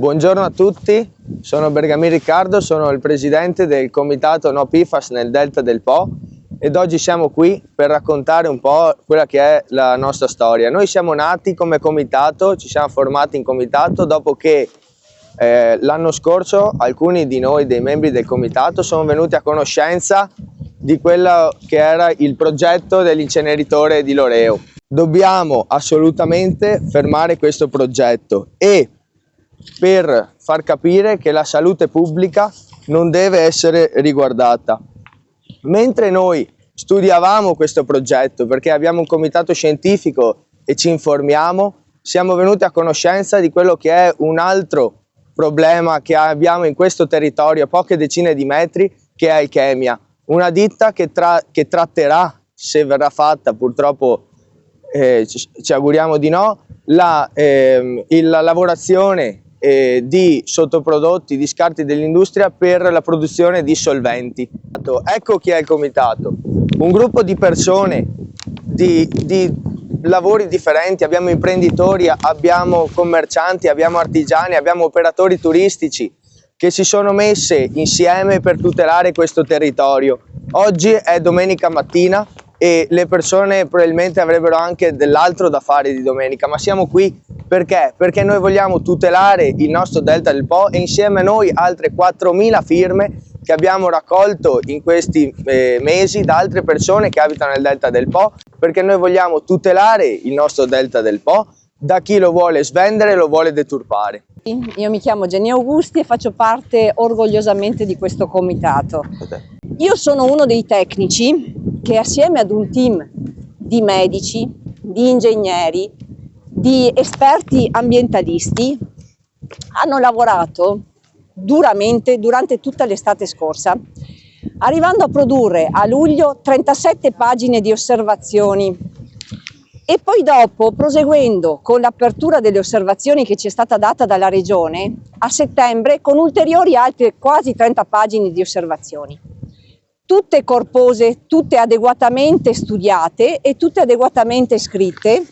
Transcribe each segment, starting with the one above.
Buongiorno a tutti, sono Bergamini Riccardo, sono il presidente del comitato No PFAS nel Delta del Po ed oggi siamo qui per raccontare un po' quella che è la nostra storia. Noi siamo nati come comitato, ci siamo formati in comitato dopo che l'anno scorso alcuni di noi, dei membri del comitato, sono venuti a conoscenza di quello che era il progetto dell'inceneritore di Loreo. Dobbiamo assolutamente fermare questo progetto e per far capire che la salute pubblica non deve essere riguardata. Mentre noi studiavamo questo progetto, perché abbiamo un comitato scientifico e ci informiamo, siamo venuti a conoscenza di quello che è un altro problema che abbiamo in questo territorio a poche decine di metri, che è Alchemia, una ditta che tratterà, se verrà fatta, purtroppo ci auguriamo di no, la lavorazione di sottoprodotti, di scarti dell'industria per la produzione di solventi. Ecco chi è il comitato, un gruppo di persone di lavori differenti, abbiamo imprenditori, abbiamo commercianti, abbiamo artigiani, abbiamo operatori turistici che si sono messe insieme per tutelare questo territorio. Oggi è domenica mattina e le persone probabilmente avrebbero anche dell'altro da fare di domenica, ma siamo qui perché? Perché noi vogliamo tutelare il nostro Delta del Po e insieme a noi altre 4.000 firme che abbiamo raccolto in questi mesi da altre persone che abitano nel Delta del Po, perché noi vogliamo tutelare il nostro Delta del Po da chi lo vuole svendere e lo vuole deturpare. Io mi chiamo Jenny Augusti e faccio parte orgogliosamente di questo comitato. Io sono uno dei tecnici che assieme ad un team di medici, di ingegneri, di esperti ambientalisti hanno lavorato duramente durante tutta l'estate scorsa, arrivando a produrre a luglio 37 pagine di osservazioni e poi dopo proseguendo con l'apertura delle osservazioni che ci è stata data dalla Regione a settembre con ulteriori altre quasi 30 pagine di osservazioni. Tutte corpose, tutte adeguatamente studiate e tutte adeguatamente scritte.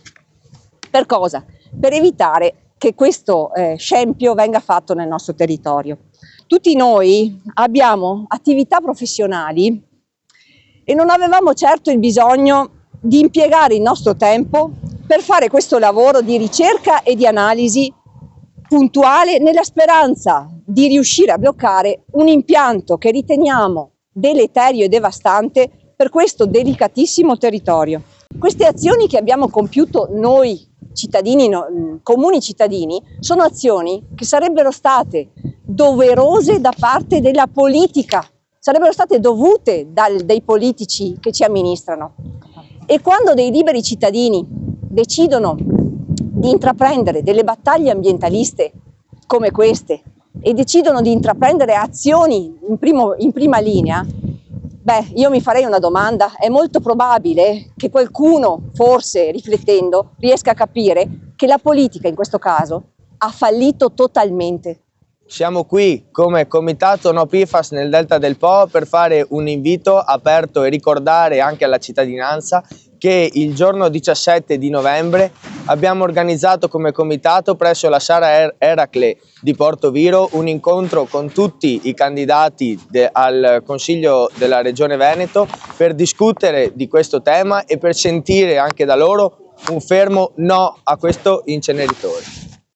Per cosa? Per evitare che questo scempio venga fatto nel nostro territorio. Tutti noi abbiamo attività professionali e non avevamo certo il bisogno di impiegare il nostro tempo per fare questo lavoro di ricerca e di analisi puntuale nella speranza di riuscire a bloccare un impianto che riteniamo deleterio e devastante per questo delicatissimo territorio. Queste azioni che abbiamo compiuto noi cittadini, comuni cittadini, sono azioni che sarebbero state doverose da parte della politica, sarebbero state dovute dai politici che ci amministrano. E quando dei liberi cittadini decidono di intraprendere delle battaglie ambientaliste come queste e decidono di intraprendere azioni in prima linea, beh, io mi farei una domanda: è molto probabile che qualcuno, forse riflettendo, riesca a capire che la politica in questo caso ha fallito totalmente. Siamo qui come comitato No PFAS nel Delta del Po per fare un invito aperto e ricordare anche alla cittadinanza che il giorno 17 di novembre abbiamo organizzato come comitato presso la Sala Eracle di Porto Viro un incontro con tutti i candidati al Consiglio della Regione Veneto per discutere di questo tema e per sentire anche da loro un fermo no a questo inceneritore.